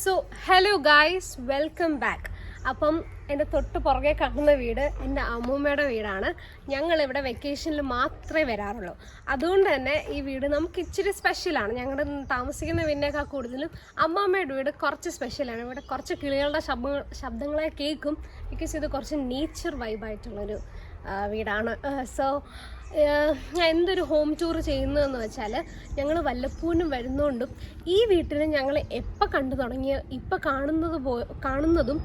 So hello guys, welcome back. അപ്പം എൻ്റെ തൊട്ട് പുറകെ കാണുന്ന വീട് എൻ്റെ അമ്മൂമ്മയുടെ വീടാണ്. ഞങ്ങളിവിടെ വെക്കേഷനിൽ മാത്രമേ വരാറുള്ളൂ. അതുകൊണ്ട് തന്നെ ഈ വീട് നമുക്ക് ഇച്ചിരി സ്പെഷ്യലാണ്. ഞങ്ങളുടെ താമസിക്കുന്ന വീടിനേക്കാൾ കൂടുതലും അമ്മമ്മയുടെ വീട് കുറച്ച് സ്പെഷ്യലാണ്. ഇവിടെ കുറച്ച് കിളികളുടെ ശബ്ദങ്ങളെ കേൾക്കും. ബിക്കോസ് ഇത് കുറച്ച് നേച്ചർ വൈബായിട്ടുള്ളൊരു വീടാണ്. സോ ഞാൻ എന്തൊരു ഹോം ടൂർ ചെയ്യുന്നതെന്ന് വെച്ചാൽ, ഞങ്ങൾ വല്ലപ്പോഴും വരുന്നതുകൊണ്ടും ഈ വീട്ടിൽ ഞങ്ങൾ എപ്പോൾ കണ്ടു തുടങ്ങിയ ഇപ്പം കാണുന്നതും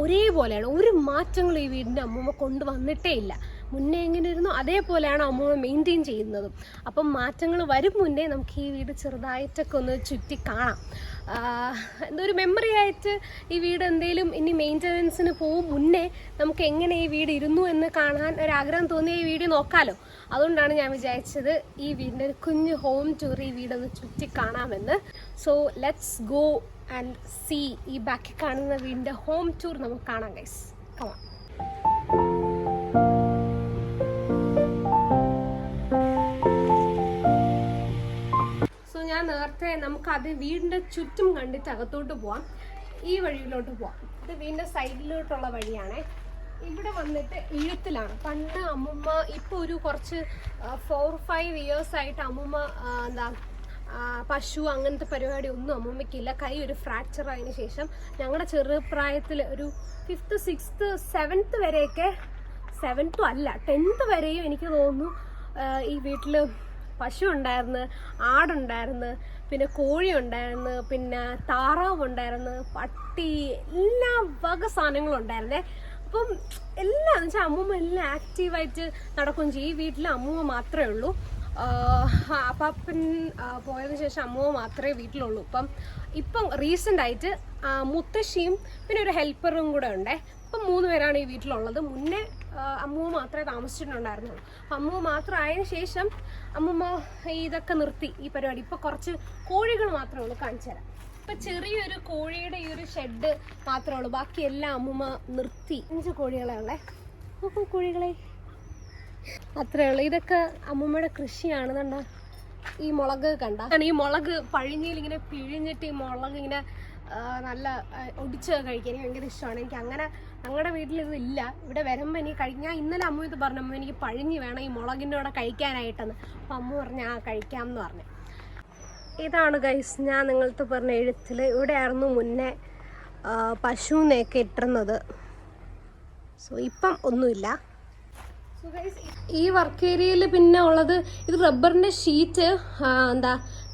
ഒരേപോലെയാണ്. ഒരു മാറ്റങ്ങൾ ഈ വീടിൻ്റെ അമ്മൂമ്മ കൊണ്ടുവന്നിട്ടേ ഇല്ല. മുന്നേ എങ്ങനെ ഇരുന്നു അതേപോലെയാണ് അമ്മൂമ്മ മെയിൻറ്റെയിൻ ചെയ്യുന്നതും. അപ്പം മാറ്റങ്ങൾ വരും മുന്നേ നമുക്ക് ഈ വീട് ചെറുതായിട്ടൊക്കെ ഒന്ന് ചുറ്റി കാണാം. എന്തൊരു മെമ്മറി ആയിട്ട് ഈ വീട് എന്തെങ്കിലും ഇനി മെയിൻ്റനൻസിന് പോകും മുന്നേ നമുക്ക് എങ്ങനെ ഈ വീട് ഇരുന്നു എന്ന് കാണാൻ ഒരാഗ്രഹം തോന്നിയ ഈ വീഡിയോ നോക്കാമല്ലോ. അതുകൊണ്ടാണ് ഞാൻ വിചാരിച്ചത് ഈ വീടിൻ്റെ ഒരു കുഞ്ഞ് ഹോം ടൂർ ഈ വീടൊന്ന് ചുറ്റി കാണാമെന്ന്. So let's go and see. ഈ ബാക്കി കാണുന്ന വീടിൻ്റെ ഹോം ടൂർ നമുക്ക് കാണാം ഗൈസ്. കമാ. സോ ഞാൻ നേരത്തെ നമുക്കത് വീടിൻ്റെ ചുറ്റും കണ്ടിട്ട് അകത്തോട്ട് പോവാം. ഈ വഴിയിലോട്ട് പോവാം. ഇത് വീടിൻ്റെ സൈഡിലോട്ടുള്ള വഴിയാണേ. ഇവിടെ വന്നിട്ട് എഴുത്തിലാണ്. പണ്ട് അമ്മൂമ്മ ഇപ്പോൾ ഒരു കുറച്ച് 4-5 ഇയേഴ്സ് ആയിട്ട് അമ്മൂമ്മ പശു അങ്ങനത്തെ പരിപാടി ഒന്നും അമ്മൂമ്മയ്ക്കില്ല. കൈ ഒരു ഫ്രാക്ചർ ആയതിനു ശേഷം ഞങ്ങളുടെ ചെറുപ്രായത്തിൽ ഒരു 5th 6th 7th വരെയൊക്കെ, 7th അല്ല 10th വരെയും എനിക്ക് തോന്നുന്നു ഈ വീട്ടിൽ പശു ഉണ്ടായിരുന്നു, ആടുണ്ടായിരുന്നു, പിന്നെ കോഴി ഉണ്ടായിരുന്നു, പിന്നെ താറാവ് ഉണ്ടായിരുന്നു, പട്ടി, എല്ലാ വക സാധനങ്ങളും ഉണ്ടായിരുന്നേ. അപ്പം എല്ലാം എന്ന് വെച്ചാൽ അമ്മൂമ്മ എല്ലാം ആക്റ്റീവായിട്ട് നടക്കുകയും ചെയ്യും. ഈ വീട്ടിൽ അമ്മൂമ്മ മാത്രമേ ഉള്ളൂ. അപ്പാപ്പൻ പോയതിനു ശേഷം അമ്മൂമ്മ മാത്രമേ വീട്ടിലുള്ളൂ. ഇപ്പം റീസെൻ്റ് ആയിട്ട് മുത്തശ്ശിയും പിന്നെ ഒരു ഹെൽപ്പറും കൂടെ ഉണ്ടേ. ഇപ്പം 3 പേരാണ് ഈ വീട്ടിലുള്ളത്. മുന്നേ അമ്മൂമ്മ മാത്രമേ താമസിച്ചിട്ടുണ്ടായിരുന്നുള്ളൂ. അപ്പം അമ്മൂമ്മ മാത്രം ആയതിനു ശേഷം അമ്മൂമ്മ ഇതൊക്കെ നിർത്തി ഈ പരിപാടി. ഇപ്പം കുറച്ച് കോഴികൾ മാത്രമേ ഉള്ളൂ. കാണിച്ചു തരാം. ഇപ്പം ചെറിയൊരു കോഴിയുടെ ഈ ഒരു ഷെഡ് മാത്രമേ ഉള്ളൂ. ബാക്കി എല്ലാം അമ്മൂമ്മ നിർത്തി. 5 കോഴികളെ ഉള്ളേ. കോഴികളെ അത്രേ ഉള്ളൂ. ഇതൊക്കെ അമ്മൂമ്മയുടെ കൃഷിയാണ്. കണ്ട ഈ മുളക് കണ്ട. ഈ മുളക് പഴിഞ്ഞിൽ ഇങ്ങനെ പിഴിഞ്ഞിട്ട് ഈ മുളക് ഇങ്ങനെ നല്ല ഒടിച്ച് കഴിക്കാൻ എനിക്ക് ഭയങ്കര ഇഷ്ടമാണ്. എനിക്ക് അങ്ങനെ ഞങ്ങളുടെ വീട്ടിൽ ഇതില്ല. ഇവിടെ വരുമ്പോൾ എനിക്ക് കഴിക്കാൻ, ഇന്നലെ അമ്മ ഇത് പറഞ്ഞു, അമ്മ എനിക്ക് പഴിഞ്ഞ് വേണം ഈ മുളകിൻ്റെ കൂടെ കഴിക്കാനായിട്ടെന്ന്. അപ്പം അമ്മ പറഞ്ഞു കഴിക്കാം എന്ന് പറഞ്ഞു. ഇതാണ് ഗൈസ് ഞാൻ നിങ്ങൾക്ക് പറഞ്ഞ എഴുത്തിൽ. ഇവിടെയായിരുന്നു മുന്നേ പശുവിനെയൊക്കെ ഇട്ടിരുന്നത്. സോ ഇപ്പം ഒന്നുമില്ല. ഈ വർക്ക് ഏരിയയിൽ പിന്നെ ഉള്ളത് ഇത് റബ്ബറിൻ്റെ ഷീറ്റ്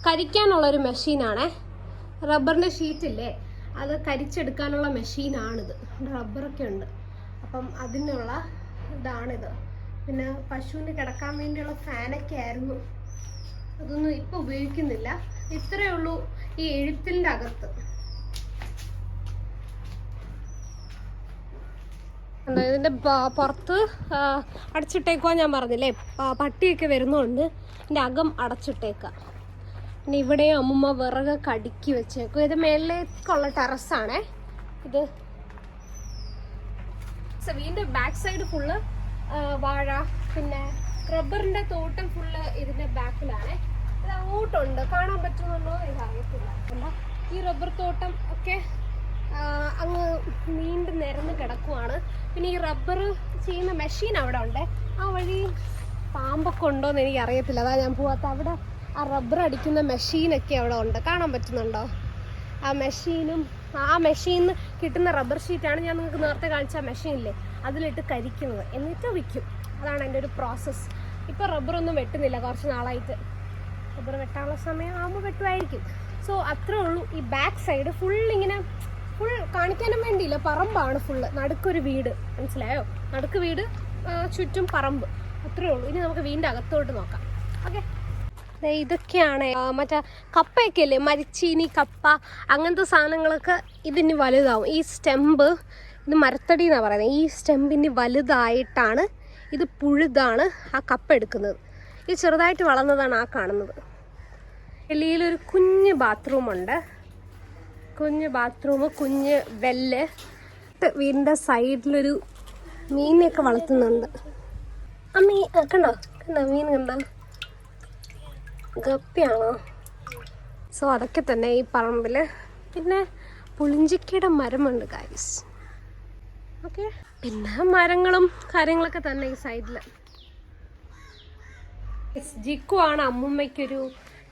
കരിക്കാനുള്ളൊരു മെഷീനാണേ. റബ്ബറിൻ്റെ ഷീറ്റില്ലേ, അത് കരിച്ചെടുക്കാനുള്ള മെഷീനാണിത്. റബ്ബറൊക്കെ ഉണ്ട്. അപ്പം അതിനുള്ള ഇതാണിത്. പിന്നെ പശുവിന് കിടക്കാൻ വേണ്ടിയുള്ള ഫാനൊക്കെ ആയിരുന്നു. അതൊന്നും ഇപ്പം ഉപയോഗിക്കുന്നില്ല. ഇത്രയേ ഉള്ളൂ ഈ എഴുത്തിൻ്റെ അകത്ത്. ഇതിൻ്റെ പുറത്ത് അടച്ചിട്ടേക്കുവാൻ ഞാൻ പറഞ്ഞില്ലേ, പട്ടിയൊക്കെ വരുന്നതുകൊണ്ട് ഇതിൻ്റെ അകം അടച്ചിട്ടേക്കുക. പിന്നെ ഇവിടെയും അമ്മൂമ്മ വിറകൊക്കെ അടുക്കി വെച്ചേക്കും. ഇത് മേളിലേക്കുള്ള ടെറസാണേ ഇത്. വീടിൻ്റെ ബാക്ക് സൈഡ് ഫുള്ള് വാഴ, പിന്നെ റബ്ബറിൻ്റെ തോട്ടം ഫുള്ള് ഇതിൻ്റെ ബാക്കിലാണേ. ഇത് അങ്ങോട്ടുണ്ട്, കാണാൻ പറ്റുന്നുണ്ടോ ഇതറിയത്തില്ല. ഈ റബ്ബർ തോട്ടം ഒക്കെ അങ്ങ് നീണ്ട് നിരന്ന് കിടക്കുവാണ്. പിന്നെ ഈ റബ്ബർ ചെയ്യുന്ന മെഷീൻ അവിടെ ഉണ്ട്. ആ വഴി പാമ്പൊക്കെ ഉണ്ടോയെന്ന് എനിക്ക് അറിയത്തില്ല, അതാ ഞാൻ പോവാത്ത. അവിടെ ആ റബ്ബർ അടിക്കുന്ന മെഷീനൊക്കെ അവിടെ ഉണ്ട്, കാണാൻ പറ്റുന്നുണ്ടോ? ആ മെഷീനും ആ മെഷീനിൽ കിട്ടുന്ന റബ്ബർ ഷീറ്റാണ് ഞാൻ നിങ്ങൾക്ക് നേരത്തെ കാണിച്ച മെഷീനില്ലേ അതിലിട്ട് കരിക്കുന്നത്, എന്നിട്ട് വിൽക്കും. അതാണ് എൻ്റെ ഒരു പ്രോസസ്സ്. ഇപ്പോൾ റബ്ബറൊന്നും വെട്ടുന്നില്ല കുറച്ച് നാളായിട്ട്. റബ്ബർ വെട്ടാനുള്ള സമയം ആകുമ്പോൾ വെട്ടുമായിരിക്കും. സോ അത്രേ ഉള്ളൂ. ഈ ബാക്ക് സൈഡ് ഫുൾ കാണിക്കാനും വേണ്ടിയില്ല, പറമ്പാണ് ഫുള്ള്. നടുക്കൊരു വീട്, മനസ്സിലായോ? നടുക്ക് വീട്, ചുറ്റും പറമ്പ്, അത്രേ ഉള്ളൂ. ഇനി നമുക്ക് വീടിൻ്റെ അകത്തോട്ട് നോക്കാം. ഓക്കെ, ഇതൊക്കെയാണ് മറ്റേ കപ്പയൊക്കെ അല്ലേ, മരിച്ചീനി, കപ്പ, അങ്ങനത്തെ സാധനങ്ങളൊക്കെ ഇതിന് വലുതാവും. ഈ സ്റ്റെമ്പ്, ഇത് മരത്തടി എന്നാണ് പറയുന്നത്. ഈ സ്റ്റെമ്പിന് വലുതായിട്ടാണ് ഇത് പുഴുതാണ് ആ കപ്പ എടുക്കുന്നത്. ഇത് ചെറുതായിട്ട് വളർന്നതാണ് ആ കാണുന്നത്. വെളിയിലൊരു കുഞ്ഞ് ബാത്റൂമുണ്ട്. കുഞ്ഞ് ബാത്റൂം, കുഞ്ഞ് വെല്ല്. വീടിൻ്റെ സൈഡിലൊരു മീനെയൊക്കെ വളർത്തുന്നുണ്ട്. ആ മീൻ കണ്ടോ മീൻ കണ്ടോ? ഗപ്പിയാണോ? സോ അതൊക്കെ തന്നെ ഈ പറമ്പിൽ. പിന്നെ പുളിഞ്ചിക്കയുടെ മരമുണ്ട് ഗൈസ്. ഓക്കെ, പിന്നെ മരങ്ങളും കാര്യങ്ങളൊക്കെ തന്നെ ഈ സൈഡിൽ. ജിക്കു ആണ് അമ്മുമ്മയ്ക്കൊരു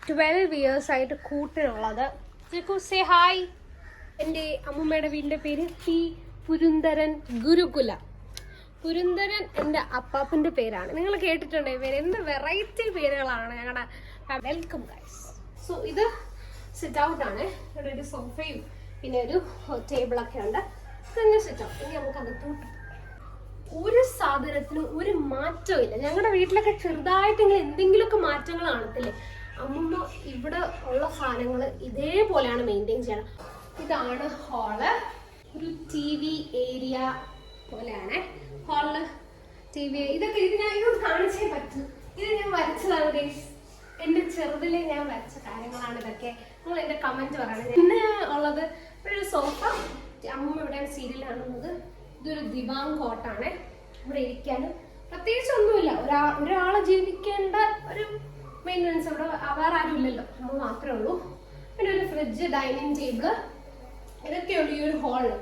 12 years ആയിട്ട് കൂട്ടിനുള്ളത്. Jikku say hi. എൻ്റെ അമ്മുമ്മയുടെ വീടിൻ്റെ പേര് പി പുരുന്ദരൻ ഗുരുകുല. പുരുന്ദരൻ എൻ്റെ അപ്പാപ്പൻ്റെ പേരാണ്. നിങ്ങൾ കേട്ടിട്ടുണ്ടോ ഈ പേര്? എന്ത് വെറൈറ്റി പേരുകളാണ് ഞങ്ങളുടെ. Welcome guys. സോ ഇത് സിറ്റ് ഔട്ട് ആണ്. ഇവിടെ ഒരു സോഫയും പിന്നെ ഒരു ടേബിളൊക്കെ ഉണ്ട്. തന്നെ സിറ്റ് ഔട്ട്. ഇനി നമുക്ക് അകത്തോട്ട് ഒരു സാധനത്തിനും ഒരു മാറ്റവും ഇല്ല. ഞങ്ങളുടെ വീട്ടിലൊക്കെ ചെറുതായിട്ടെങ്കിലും എന്തെങ്കിലുമൊക്കെ മാറ്റങ്ങൾ കാണത്തില്ലേ? അമ്മൂമ്മ ഇവിടെ ഉള്ള സാധനങ്ങൾ ഇതേപോലെയാണ് മെയിൻറ്റെയിൻ ചെയ്യണം. ഇതാണ് ഹാള്. ഒരു TV ഏരിയ പോലെയാണ് ഹാളില്. TV ഇതൊക്കെ ഇത് കാണിച്ചേ പറ്റും. ഇത് ഞാൻ വരച്ചതാണ് ഗൈസ്. എൻ്റെ ചെറുതിലെ ഞാൻ വരച്ച കാര്യങ്ങളാണ് ഇതൊക്കെ. നിങ്ങൾ എൻ്റെ കമന്റ് പറയണം. പിന്നെ ഉള്ളത് ഒരു സോഫ. അമ്മൂമ്മ ഇവിടെയാണ് സീരിയൽ കാണുന്നത്. ഇതൊരു ദിവാങ് കോട്ടാണ്. ഇവിടെ ഇരിക്കാനും പ്രത്യേകിച്ച് ഒന്നുമില്ല. ഒരാളെ ജീവിക്കേണ്ട ഒരു മെയിൻ്റനൻസ് ഇവിടെ വേറെ ആരും ഇല്ലല്ലോ, നമ്മൾ മാത്രമേ ഉള്ളൂ. പിന്നെ ഒരു ഫ്രിഡ്ജ്, ഡൈനിങ് ടേബിള്, ഇതൊക്കെയുള്ളൂ ഈ ഒരു ഹാളിൽ.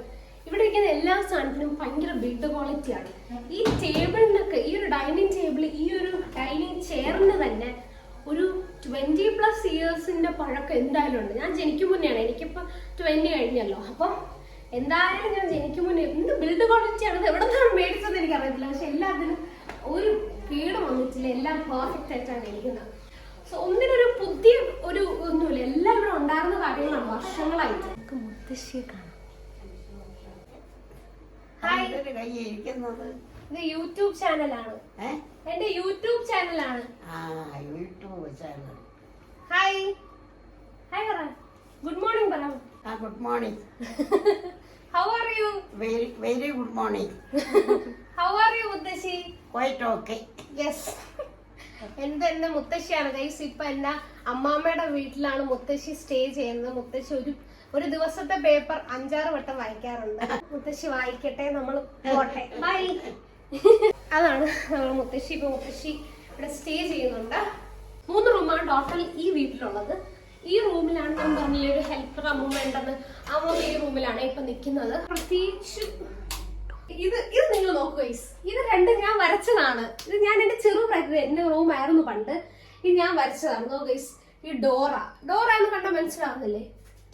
ഇവിടെ ഇരിക്കുന്ന എല്ലാ സാധനത്തിനും ഭയങ്കര ബിൽഡ് ക്വാളിറ്റിയാണ്. ഈ ടേബിളിനൊക്കെ, ഈ ഒരു ഡൈനിങ് ടേബിൾ, ഈ ഒരു ഡൈനിങ് ചെയറിന് തന്നെ ഒരു 20+ yearsന്റെ പഴക്കം എന്തായാലും ഉണ്ട്. ഞാൻ ജനിക്കും മുന്നെയാണ്, എനിക്കിപ്പോൾ 20 കഴിഞ്ഞല്ലോ. അപ്പം എന്തായാലും ഞാൻ ജനിക്കും മുന്നേ എന്ത് ബിൽഡ് ക്വാളിറ്റിയാണ്, എവിടെ നിന്നാണ് മേടിച്ചതെന്ന് എനിക്കറിയത്തില്ല. പക്ഷെ എല്ലാത്തിനും ഒരു കേട് വന്നിട്ടില്ല, എല്ലാം പെർഫെക്റ്റ് ആയിട്ടാണ് ഇരിക്കുന്നത്. സോ ഒന്നിനൊരു പുതിയ ഒരു ഒന്നുമില്ല, എല്ലാം ഇവിടെ ഉണ്ടായിരുന്ന കാര്യങ്ങളാണ് വർഷങ്ങളായിട്ട്. നമുക്ക് മുത്തശ്ശിയെ കാണാം. ഹായ്. ഇത് യൂട്യൂബ് ചാനലാണ്. എന്റെ യൂട്യൂബ് ചാനലാണ്. ഹായ് ഹായ് പറ. ഗുഡ് മോർണിംഗ് പറ. Good morning. How are you? Very good morning. How are you മുത്തശ്ശി? Quite okay. Yes. എന്റെ മുത്തശ്ശിയാണ് ഗൈസ്. ഇപ്പൊ എന്റെ അമ്മാമ്മയുടെ വീട്ടിലാണ് മുത്തശ്ശി സ്റ്റേ ചെയ്യുന്നത്. മുത്തശ്ശി ഒരു ദിവസത്തെ പേപ്പർ 5-6 വട്ടം വായിക്കാറുണ്ട്. മുത്തശ്ശി വായിക്കട്ടെ, നമ്മൾ പോട്ടെ. ബൈ. അതാണ് മുത്തശ്ശി. ഇപ്പൊ മുത്തശ്ശി ഇവിടെ സ്റ്റേ ചെയ്യുന്നുണ്ട്. 3 റൂമാണ് ടോട്ടൽ ഈ വീട്ടിലുള്ളത്. ഈ റൂമിലാണ് ഞാൻ പറഞ്ഞില്ലേ ഒരു ഹെൽപ്പർ അമ്മൂമ്മ ഉണ്ടെന്ന്. അമ്മൂമ്മ ഈ റൂമിലാണ് ഇപ്പൊ നിൽക്കുന്നത്. പ്രത്യേകിച്ച് ഇത് നിങ്ങൾ നോക്കൂ ഗൈസ്. ഇത് രണ്ടും ഞാൻ വരച്ചതാണ്. ഇത് ഞാൻ എന്റെ എന്റെ റൂമായിരുന്നു പണ്ട്. ഇത് ഞാൻ വരച്ചതാണ്. നോ ഗൈസ്, ഈ ഡോറ എന്ന് കണ്ടാൽ മനസ്സിലാവുന്നില്ലേ?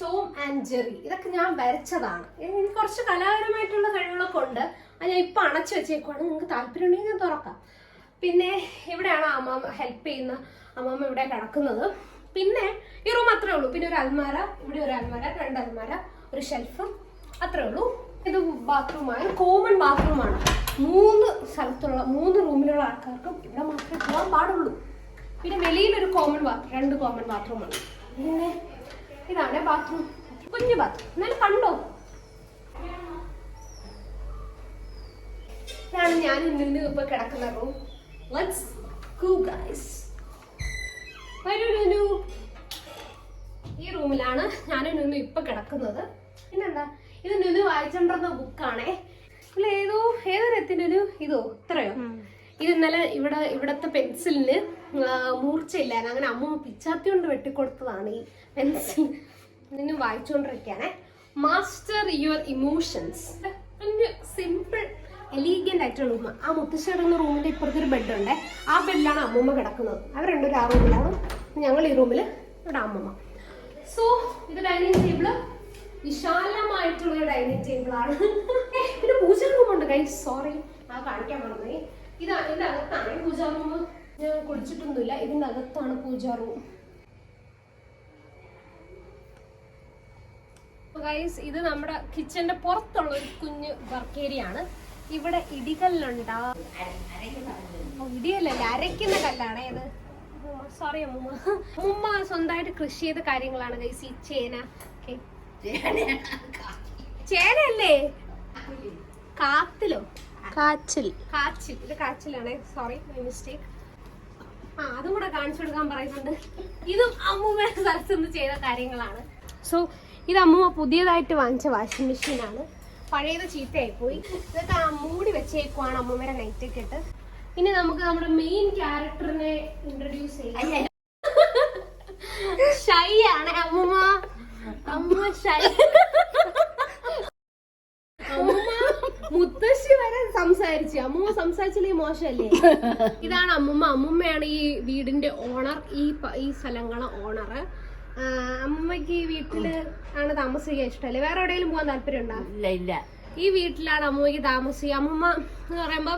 Tom and Jerry. ഇതൊക്കെ ഞാൻ വരച്ചതാണ്. എനിക്ക് കുറച്ച് കലാപരമായിട്ടുള്ള കഴിവുകളൊക്കെ ഉണ്ട്. അത് ഞാൻ ഇപ്പൊ അണച്ചു വെച്ചേക്കുവാണ്. നിങ്ങൾക്ക് താല്പര്യം ഉണ്ടെങ്കിൽ ഞാൻ തുറക്കാം. പിന്നെ ഇവിടെയാണ് അമ്മമ്മ ഹെൽപ്പ് ചെയ്യുന്ന അമ്മമ്മ ഇവിടെ കിടക്കുന്നത്. പിന്നെ ഈ റൂം അത്രേ ഉള്ളൂ. പിന്നെ ഒരു അൽമാര, ഇവിടെ ഒരു അൽമാര, 2 അൽമാര, ഒരു ഷെൽഫ്, അത്രേ ഉള്ളൂ. ഇത് ബാത്റൂമാണ്, കോമൺ ബാത്റൂമാണ്. 3 സ്ഥലത്തുള്ള 3 റൂമിലുള്ള ആൾക്കാർക്കും ഇവിടെ മാത്രമേ പോകാൻ പാടുള്ളൂ. പിന്നെ വെളിയിലൊരു കോമൺ ബാത്റൂം, 2 കോമൺ ബാത്റൂമാണ്. പിന്നെ ഇതാണ് ബാത്റൂം, കുഞ്ഞു ബാത്റൂം. എന്നാലും കണ്ടോ, ഇതാണ് ഞാൻ ഇന്ന് ഇപ്പൊ കിടക്കുന്ന റൂം. Let's go guys. വരൂ. ഈ റൂമിലാണ് ഞാനും നുന്നു ഇപ്പൊ കിടക്കുന്നത്. പിന്നെന്താ, ഇത് നുന്നു വായിച്ചോണ്ടിരുന്ന ബുക്കാണേ. ഇല്ല ഏതൊരെത്തിനൊരു ഇതോ ഇത്രയോ. ഇത് ഇന്നലെ ഇവിടത്തെ പെൻസിലിന് മൂർച്ചയില്ലായിരുന്നു. അങ്ങനെ അമ്മ പിച്ചാത്തി കൊണ്ട് വെട്ടിക്കൊടുത്തതാണ് ഈ പെൻസിൽ. നിന്ന് വായിച്ചുകൊണ്ടിരിക്കുകയാണേ. Master your emotions. Simple elegant ആയിട്ടുള്ള റൂം. ആ മുത്തശ്ശി കിടക്കുന്ന റൂമിന്റെ ഇപ്പുറത്തെ ഒരു ബെഡുണ്ട്. ആ ബെഡിലാണ് അമ്മൂമ്മ കിടക്കുന്നത്. അവർ രണ്ടുപേരും ആ റൂമിലാണ്, ഞങ്ങൾ ഈ റൂമിൽ. ഇവിടെ അമ്മമ്മ. സോ ഇത് ഡൈനിങ് ടേബിള്, വിശാലമായിട്ടുള്ള ഡൈനിങ് ടേബിളാണ്. പിന്നെ പൂജ റൂമുണ്ട് ഗൈസ്. സോറി, അത് കാണിക്കാൻ പറഞ്ഞേ. ഇതിന്റെ അകത്താണ് പൂജാ റൂം. ഞാൻ കുളിച്ചിട്ടൊന്നുമില്ല. ഇതിന്റെ അകത്താണ് പൂജാ റൂം. ഗൈസ്, ഇത് നമ്മുടെ കിച്ചന്റെ പുറത്തുള്ള ഒരു കുഞ്ഞ് വർക്ക് ഏരിയ ആണ്. ഇവിടെ ഇടികല്ലുണ്ടാവും. ഇടിയല്ലല്ലേ, അരയ്ക്കുന്ന കല്ലാണ് ഇത്. സോറി അമ്മൂമ്മ. അമ്മൂമ്മ സ്വന്തമായിട്ട് കൃഷി ചെയ്ത കാര്യങ്ങളാണ് ഗൈസ്. ഈ ചേന, ചേനയല്ലേ, കാച്ചിൽ. ഇത് കാച്ചിലാണ്. Sorry, my mistake. അതും കൂടെ കാണിച്ചു കൊടുക്കാൻ പറയുന്നുണ്ട്. ഇതും അമ്മൂമ്മയുടെ സ്ഥലത്ത് നിന്ന് ചെയ്ത കാര്യങ്ങളാണ്. സോ ഇത് അമ്മൂമ്മ പുതിയതായിട്ട് വാങ്ങിച്ച വാഷിംഗ് മെഷീനാണ്. പഴയത് ചീത്തയായി പോയി. ഇതൊക്കെ മൂടി വെച്ചേക്കുവാണ് അമ്മൂമ്മയുടെ നൈറ്റൊക്കെ ഇട്ട്. ഇനി നമുക്ക് നമ്മുടെ മെയിൻ ക്യാരക്ടറിനെ ഇൻട്രൊഡ്യൂസ് ചെയ്യാം. ഷൈ ആണ് അമ്മൂമ്മ. ഷൈ വിചാരിച്ചു. അമ്മൂമ്മ സംസാരിച്ചില്ലേ മോശമല്ലേ? ഇതാണ് അമ്മൂമ്മ. അമ്മൂമ്മയാണ് ഈ വീടിന്റെ ഓണർ, ഈ സ്ഥലങ്ങളെ ഓണർ. അമ്മൂമ്മക്ക് ഈ വീട്ടില് ആണ് താമസിക്കാൻ ഇഷ്ടമല്ലേ? വേറെ എവിടെയെങ്കിലും പോകാൻ താല്പര്യം ഉണ്ടോ? ഇല്ല. ഈ വീട്ടിലാണ് അമ്മൂമ്മക്ക് താമസിക്കുക. അമ്മൂമ്മ എന്ന് പറയുമ്പോ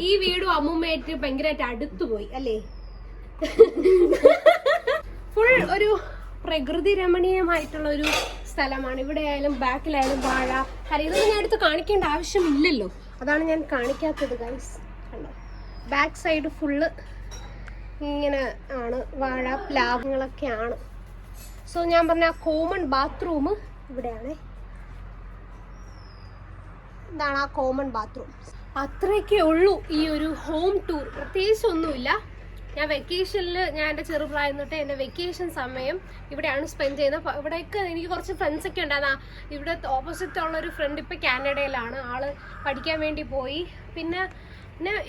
ഈ വീടും അമ്മൂമ്മയായിട്ട് ഭയങ്കരമായിട്ട് അടുത്തുപോയി അല്ലേ? ഫുൾ ഒരു പ്രകൃതി രമണീയമായിട്ടുള്ള ഒരു സ്ഥലമാണ്. ഇവിടെ ആയാലും ബാക്കിലായാലും വാഴ. ഇതൊന്നും ഞാൻ എടുത്ത് കാണിക്കേണ്ട ആവശ്യമില്ലല്ലോ, അതാണ് ഞാൻ കാണിക്കാത്തത് ഗൈസ്. കണ്ടോ, ബാക്ക് സൈഡ് ഫുള്ള് ഇങ്ങനെ ആണ്, വാഴ പ്ലാവുകളൊക്കെയാണ്. സോ ഞാൻ പറഞ്ഞ കോമൺ ബാത്റൂം ഇവിടെയാണ്. ഇതാണ് ആ കോമൺ ബാത്റൂം. അത്രയൊക്കെ ഉള്ളൂ ഈ ഒരു ഹോം ടൂർ. പ്രത്യേകിച്ച് ഒന്നുമില്ല. ഞാൻ വെക്കേഷനിൽ, ഞാൻ എൻ്റെ ചെറുപ്രായം തൊട്ട് എൻ്റെ വെക്കേഷൻ സമയം ഇവിടെയാണ് സ്പെൻഡ് ചെയ്യുന്നത്. ഇവിടെയൊക്കെ എനിക്ക് കുറച്ച് ഫ്രണ്ട്സൊക്കെ ഉണ്ടായിരുന്നു. ഇവിടെ ഓപ്പോസിറ്റ് ഉള്ളൊരു ഫ്രണ്ട് ഇപ്പോൾ കാനഡയിലാണ്. ആള് പഠിക്കാൻ വേണ്ടി പോയി. പിന്നെ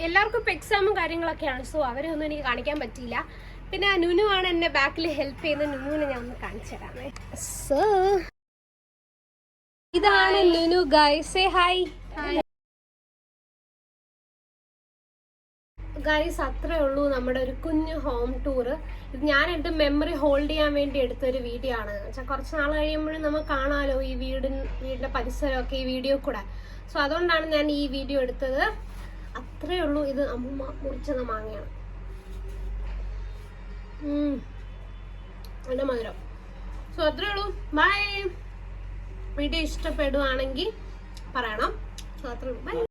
എല്ലാവർക്കും ഇപ്പോൾ എക്സാമും കാര്യങ്ങളൊക്കെയാണ്. സോ അവരെ ഒന്നും എനിക്ക് കാണിക്കാൻ പറ്റിയില്ല. പിന്നെ നുനു ആണ് എന്നെ ബാക്കിൽ ഹെൽപ്പ് ചെയ്യുന്നത്. നുനുവിനെ ഞാൻ ഒന്ന് കാണിച്ചു തരാമേ. സോ ഇതാണ് Nunu guys. Say hi. Guys, അത്രേ ഉള്ളൂ നമ്മുടെ ഒരു കുഞ്ഞു ഹോം ടൂർ. ഇത് ഞാൻ എൻ്റെ മെമ്മറി ഹോൾഡ് ചെയ്യാൻ വേണ്ടി എടുത്തൊരു വീഡിയോ ആണ്. കുറച്ച് നാൾ കഴിയുമ്പോഴും നമുക്ക് കാണാമല്ലോ ഈ വീടിൻ്റെ പരിസരമൊക്കെ ഈ വീഡിയോ കൂടെ. സോ അതുകൊണ്ടാണ് ഞാൻ ഈ വീഡിയോ എടുത്തത്. അത്രേ ഉള്ളൂ. ഇത് അമ്മൂമ്മ മുറിച്ചത് മാങ്ങയാണ്. നല്ല മധുരം. സോ അത്രേ ഉള്ളൂ. ബൈ. വീഡിയോ ഇഷ്ടപ്പെടുവാണെങ്കിൽ പറയണം. സോ അത്രേ ഉള്ളൂ. ബൈ.